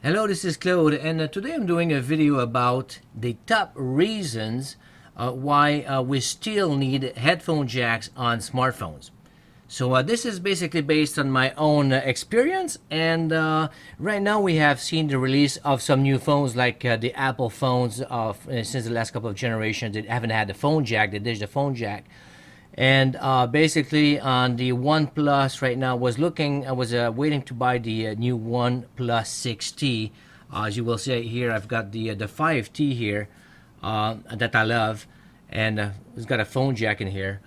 Hello, this is Claude, and today I'm doing a video about the top reasons why we still need headphone jacks on smartphones. So this is basically based on my own experience, and right now we have seen the release of some new phones like the Apple phones of since the last couple of generations. They haven't had the phone jack, they ditched the phone jack. And basically on the OnePlus right now I was waiting to buy the new OnePlus 6T. As you will see here, I've got the 5T here that I love, and it's got a phone jack in here.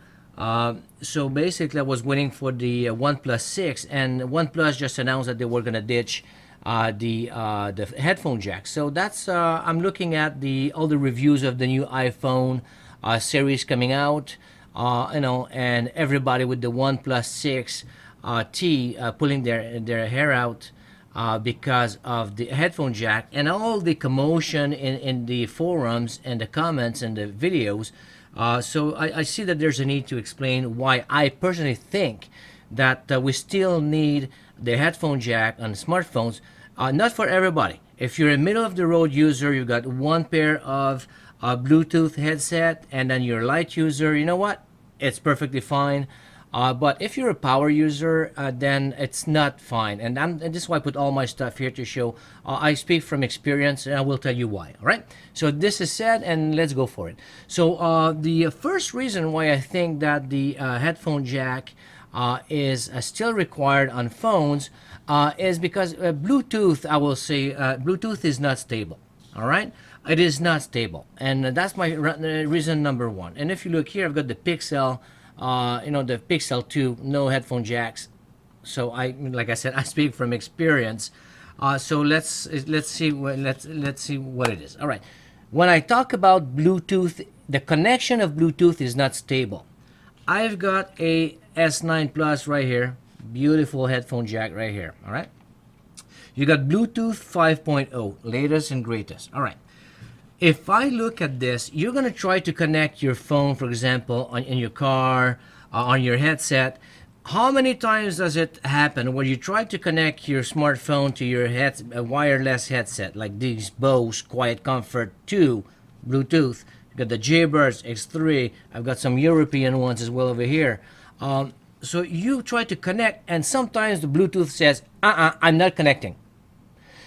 So basically I was waiting for the OnePlus 6, and OnePlus just announced that they were going to ditch the headphone jack. So that's I'm looking at all the reviews of the new iPhone series coming out. And everybody with the OnePlus 6 T pulling their hair out because of the headphone jack, and all the commotion in the forums and the comments and the videos. So I see that there's a need to explain why I personally think that we still need the headphone jack on smartphones. Not for everybody. If you're a middle of the road user, you got one pair of Bluetooth headset, and then you're a light user, you know what? It's perfectly fine. But if you're a power user, then it's not fine. And this is why I put all my stuff here to show. I speak from experience, and I will tell you why. All right. So this is said, and let's go for it. So the first reason why I think that the headphone jack is still required on phones is because Bluetooth, I will say, Bluetooth is not stable. All right. It is not stable, and that's my reason number one. And if you look here, I've got the Pixel, the Pixel 2, no headphone jacks. So like I said, I speak from experience. So let's see what it is. All right. When I talk about Bluetooth, the connection of Bluetooth is not stable. I've got a S9 Plus right here, beautiful headphone jack right here. All right. You got Bluetooth 5.0, latest and greatest. All right. If I look at this, you're going to try to connect your phone, for example, in your car, on your headset. How many times does it happen where you try to connect your smartphone to your wireless headset, like these Bose Quiet Comfort 2 Bluetooth? You've got the Jaybirds X3. I've got some European ones as well over here. So you try to connect, and sometimes the Bluetooth says, I'm not connecting.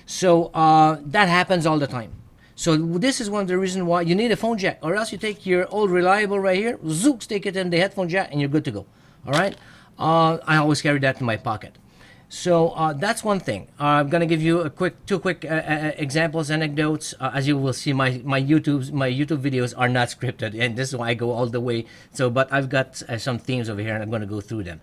So that happens all the time. So this is one of the reasons why you need a phone jack, or else you take your old reliable right here, zook, stick it in the headphone jack, and you're good to go. All right. I always carry that in my pocket. So that's one thing. I'm gonna give you two quick examples, anecdotes. As you will see, my YouTube videos are not scripted, and this is why I go all the way. So, but I've got some themes over here, and I'm gonna go through them.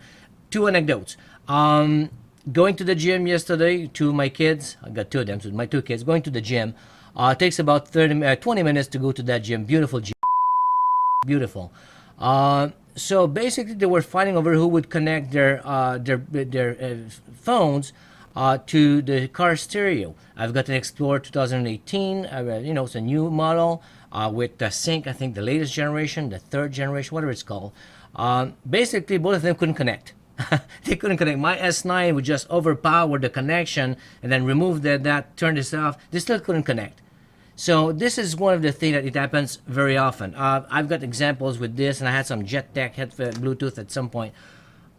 Two anecdotes. Going to the gym yesterday, to my kids. I got two of them. So my two kids going to the gym. It takes about 20 minutes to go to that gym. Beautiful gym. Beautiful. So basically, they were fighting over who would connect their phones to the car stereo. I've got an Explorer 2018. It's a new model with the Sync. I think the latest generation, the third generation, whatever it's called. Basically, both of them couldn't connect. They couldn't connect. My S9 would just overpower the connection and then remove that, turn this off. They still couldn't connect. So this is one of the things that it happens very often. I've got examples with this, and I had some JetTech Bluetooth at some point.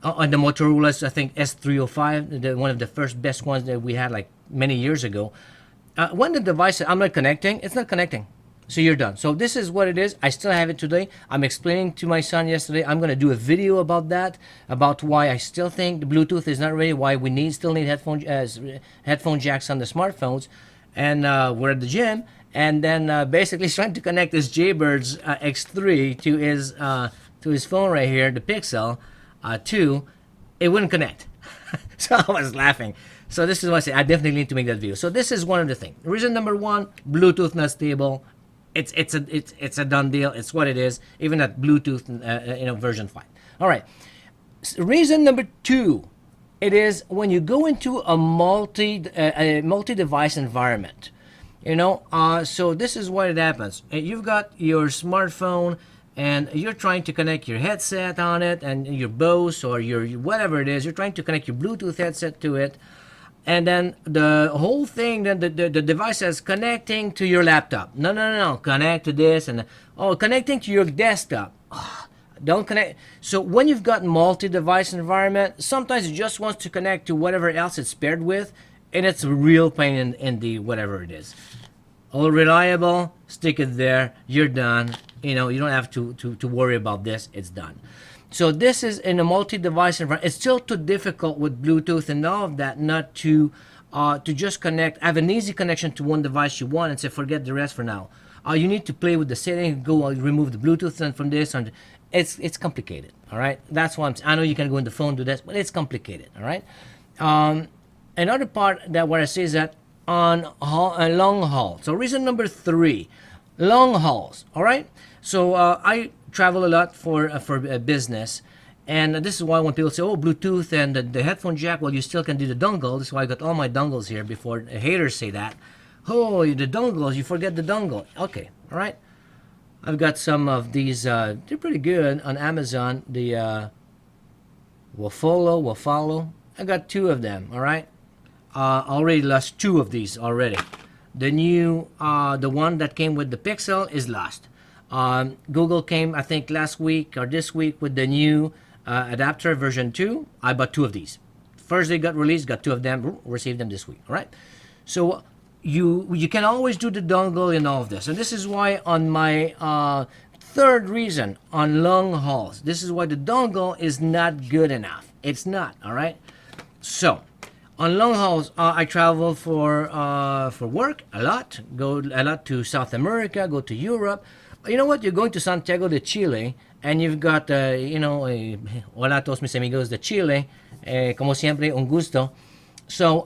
On the Motorola's, I think S305, one of the first best ones that we had like many years ago. When the device says, I'm not connecting, it's not connecting. So you're done. So this is what it is. I still have it today. I'm explaining to my son yesterday. I'm going to do a video about that, about why I still think the Bluetooth is not ready, why we still need headphone jacks on the smartphones. And we're at the gym, and then basically he's trying to connect his Jaybirds X3 to his phone right here, the Pixel 2. It wouldn't connect. So I was laughing. So this is why I say I definitely need to make that video. So this is one of the things. Reason number one: Bluetooth not stable. It's a done deal. It's what it is. Even at Bluetooth, version 5. All right. Reason number two, it is when you go into a multi-device environment. So this is what it happens. You've got your smartphone, and you're trying to connect your headset on it, and your Bose or your whatever it is. You're trying to connect your Bluetooth headset to it. and then the whole thing, then the device says connecting to your laptop. No, no, no, no. Connect to this, and oh, connecting to your desktop. Don't connect. So when you've got multi-device environment, sometimes it just wants to connect to whatever else it's paired with, and it's a real pain in the whatever it is. All reliable, stick it there, you're done. You know, you don't have to worry about this, it's done. So this is in a multi-device environment. It's still too difficult with Bluetooth and all of that not to just connect, have an easy connection to one device you want and say forget the rest for now. You need to play with the settings, go remove the Bluetooth and from this, and it's complicated. All right, that's why I know you can go in the phone do this, but it's complicated. All right. Another part that what I say is that on long haul. So reason number 3, long hauls. All right. So I travel a lot for business, and this is why when people say, "Oh, Bluetooth and the headphone jack," well, you still can do the dongle. This is why I got all my dongles here before haters say that. Oh, the dongles, you forget the dongle. Okay, all right. I've got some of these. They're pretty good on Amazon. The Wafolo. I got 2 of them. All right. Already lost 2 of these already. The new, the one that came with the Pixel is lost. Google came, I think, last week or this week with the new adapter version 2. I bought 2 of these. First they got released, got 2 of them, received them this week. All right. So you can always do the dongle and all of this, and this is why on my 3rd reason on long hauls, this is why the dongle is not good enough. It's not. All right. So on long hauls, I travel for work a lot. Go a lot to South America. Go to Europe. You know what? You're going to Santiago de Chile, and you've got hola a todos mis amigos de Chile. Como siempre, un gusto. So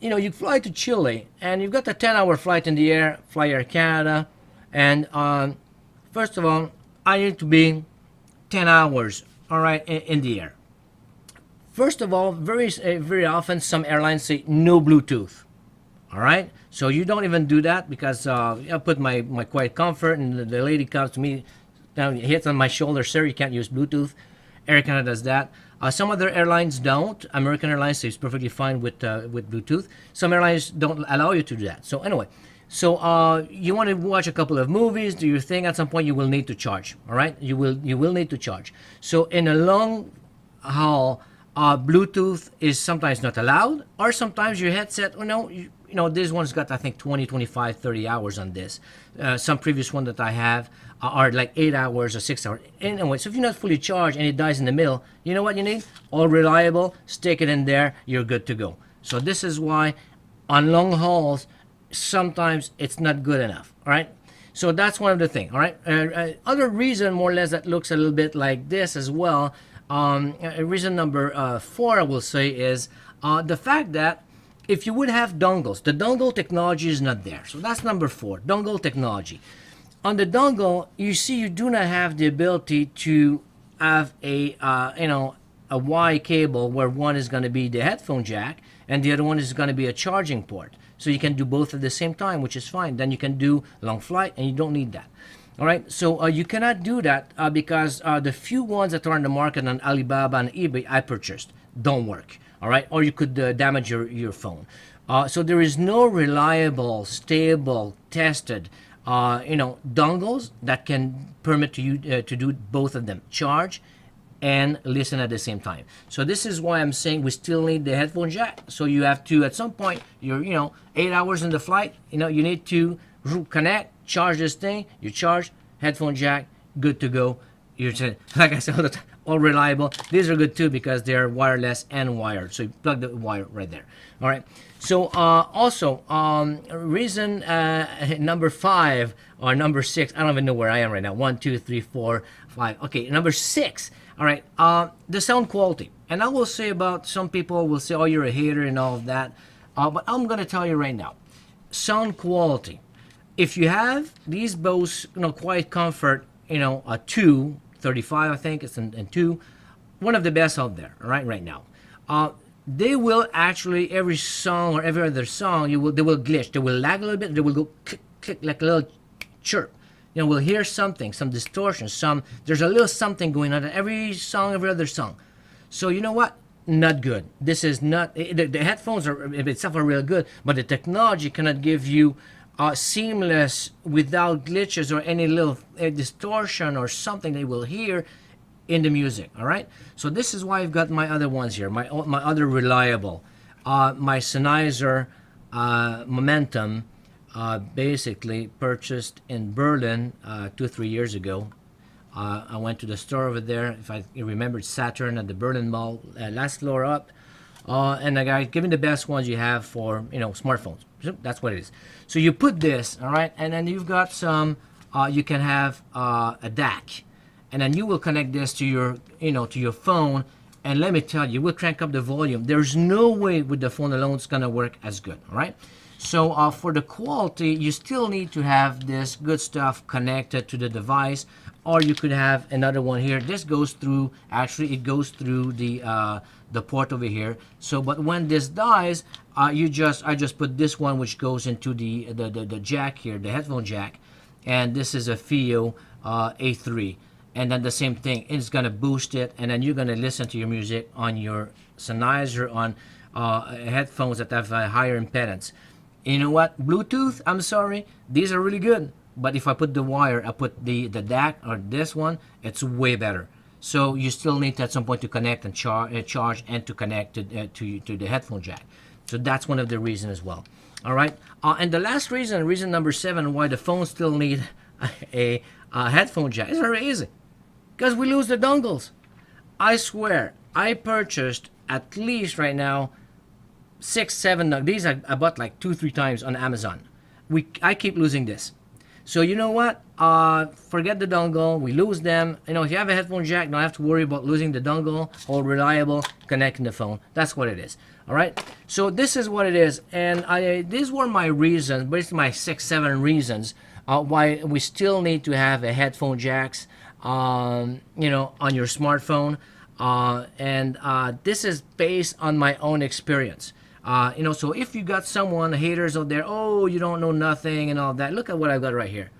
you fly to Chile, and you've got a 10-hour flight in the air, fly Air Canada, and first of all, I need to be 10 hours, all right, in the air. First of all, very often some airlines say no Bluetooth. All right, so you don't even do that because I put my quiet comfort, and the lady comes to me, down hits on my shoulder, sir, you can't use Bluetooth. Air Canada does that. Some other airlines don't. American Airlines is perfectly fine with Bluetooth. Some airlines don't allow you to do that. So anyway, you want to watch a couple of movies, do your thing. At some point, you will need to charge. All right, you will need to charge. So in a long haul, Bluetooth is sometimes not allowed, or sometimes your headset, this one's got, I think, 20, 25, 30 hours on this. Some previous one that I have are like 8 hours or 6 hours. Anyway, so if you're not fully charged and it dies in the middle, you know what you need? All reliable, stick it in there, you're good to go. So this is why on long hauls, sometimes it's not good enough, all right? So that's one of the things, all right? Other reason, more or less, that looks a little bit like this as well, reason number 4, I will say, is the fact that if you would have dongles, the dongle technology is not there. So that's number 4, dongle technology. On the dongle, you see you do not have the ability to have a Y cable where one is going to be the headphone jack and the other one is going to be a charging port. So you can do both at the same time, which is fine. Then you can do long flight and you don't need that. All right, so you cannot do that because the few ones that are on the market on Alibaba and eBay I purchased don't work. All right, or you could damage your phone. So there is no reliable, stable, tested, dongles that can permit to you to do both of them, charge and listen at the same time. So this is why I'm saying we still need the headphone jack. So you have to, at some point, you're 8 hours in the flight, you need to connect, charge this thing, you charge, headphone jack, good to go. You're like I said all the time, all reliable. These are good too because they're wireless and wired. So you plug the wire right there. All right. So also reason number 5 or number 6. I don't even know where I am right now. 1, 2, 3, 4, 5. Okay, number 6. All right. The sound quality. And I will say about some people will say, "Oh, you're a hater" and all of that. But I'm gonna tell you right now, sound quality. If you have these Bose, Quiet Comfort, a 235, I think it's in 2, one of the best out there, right now. They will actually, every song or every other song, they will glitch, they will lag a little bit, they will go click, click, like a little chirp. We'll hear something, some distortion, there's a little something going on in every song, every other song. So you know what? not good. This is not, the headphones are itself are real good, but the technology cannot give you seamless without glitches or any little distortion or something they will hear in the music. All right, so this is why I've got my other ones here, my other reliable, my Sennheiser Momentum, basically purchased in Berlin 2-3 years ago. I went to the store over there, if I remember, Saturn at the Berlin Mall, last floor up, and the guy, give me the best ones you have for, you know, smartphones. That's what it is. So you put this, all right, and then you've got some, you can have a DAC, and then you will connect this to your, you know, to your phone, and let me tell you, we'll crank up the volume. There's no way with the phone alone it's gonna work as good, all right? So for the quality, you still need to have this good stuff connected to the device, or you could have another one here. This goes through, actually it goes through the port over here. So, but when this dies, I just put this one which goes into the jack here, the headphone jack, and this is a FiiO A3. And then the same thing, it's gonna boost it, and then you're gonna listen to your music on your Sennheiser, on headphones that have a higher impedance. You know what? Bluetooth, I'm sorry, these are really good. But if I put the wire, I put the DAC or this one, it's way better. So you still need to, at some point, to connect and charge and to connect to the headphone jack. So that's one of the reasons as well. All right. And the last reason, reason number 7, why the phones still need a headphone jack is very easy. Because we lose the dongles. I swear, I purchased at least right now 6-7. These I bought like 2-3 times on Amazon. I keep losing this. So you know what? Forget the dongle. We lose them. You know, if you have a headphone jack, don't have to worry about losing the dongle. All reliable, connecting the phone. That's what it is. All right. So this is what it is, and these were my reasons, basically my 6-7 reasons why we still need to have a headphone jacks, you know, on your smartphone, and this is based on my own experience. You know, so if you got someone, haters out there, oh, you don't know nothing and all that, look at what I've got right here.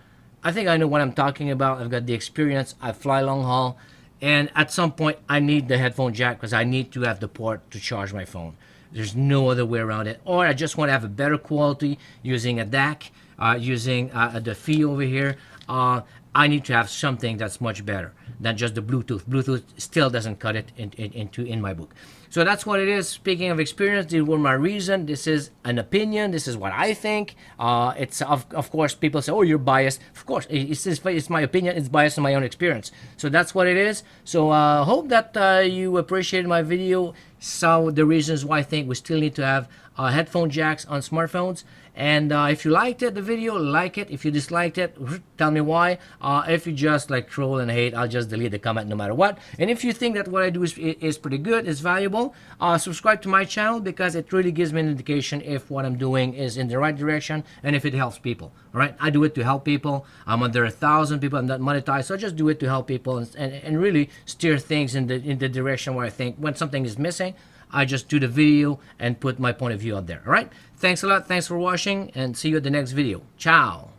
I think I know what I'm talking about. I've got the experience. I fly long haul, and at some point I need the headphone jack because I need to have the port to charge my phone. There's no other way around it. Or I just want to have a better quality using a DAC, using the FiiO over here. I need to have something that's much better than just the Bluetooth. Bluetooth still doesn't cut it in my book. So that's what it is. Speaking of experience, these were my reason. This is an opinion. This is what I think. It's of course, people say, oh, you're biased. Of course, it's my opinion. It's biased on my own experience. So that's what it is. So hope that you appreciated my video. Saw the reasons why I think we still need to have headphone jacks on smartphones. And if you liked it, the video, like it. If you disliked it, tell me why. If you just like troll and hate, I'll just delete the comment no matter what. And if you think that what I do is pretty good, is valuable, subscribe to my channel because it really gives me an indication if what I'm doing is in the right direction and if it helps people. All right, I do it to help people. I'm under 1,000 people. I'm not monetized, so I just do it to help people and really steer things in the direction where I think when something is missing, I just do the video and put my point of view out there. All right, thanks a lot. Thanks for watching, and see you at the next video. Ciao.